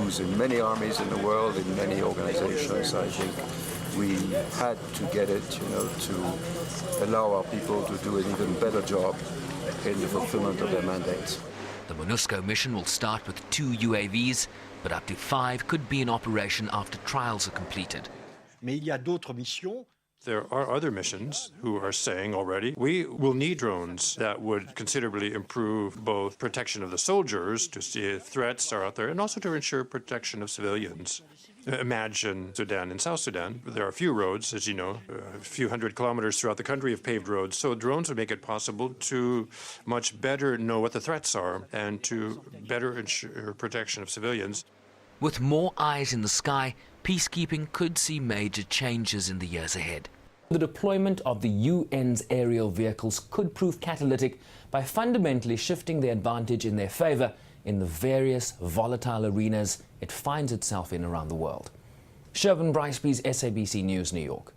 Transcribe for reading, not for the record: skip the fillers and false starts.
use in many armies in the world, in many organizations. I think we had to get it, to allow our people to do an even better job in the fulfillment of their mandates. The MONUSCO mission will start with 2 UAVs, but up to 5 could be in operation after trials are completed. Mais il y a d'autres missions. There are other missions who are saying already, we will need drones that would considerably improve both protection of the soldiers to see if threats are out there and also to ensure protection of civilians. Imagine Sudan and South Sudan. There are few roads, as you know, a few hundred kilometers throughout the country of paved roads. So drones would make it possible to much better know what the threats are and to better ensure protection of civilians. With more eyes in the sky, peacekeeping could see major changes in the years ahead. The deployment of the UN's aerial vehicles could prove catalytic by fundamentally shifting the advantage in their favor in the various volatile arenas it finds itself in around the world. Shervin Briceby's SABC News, New York.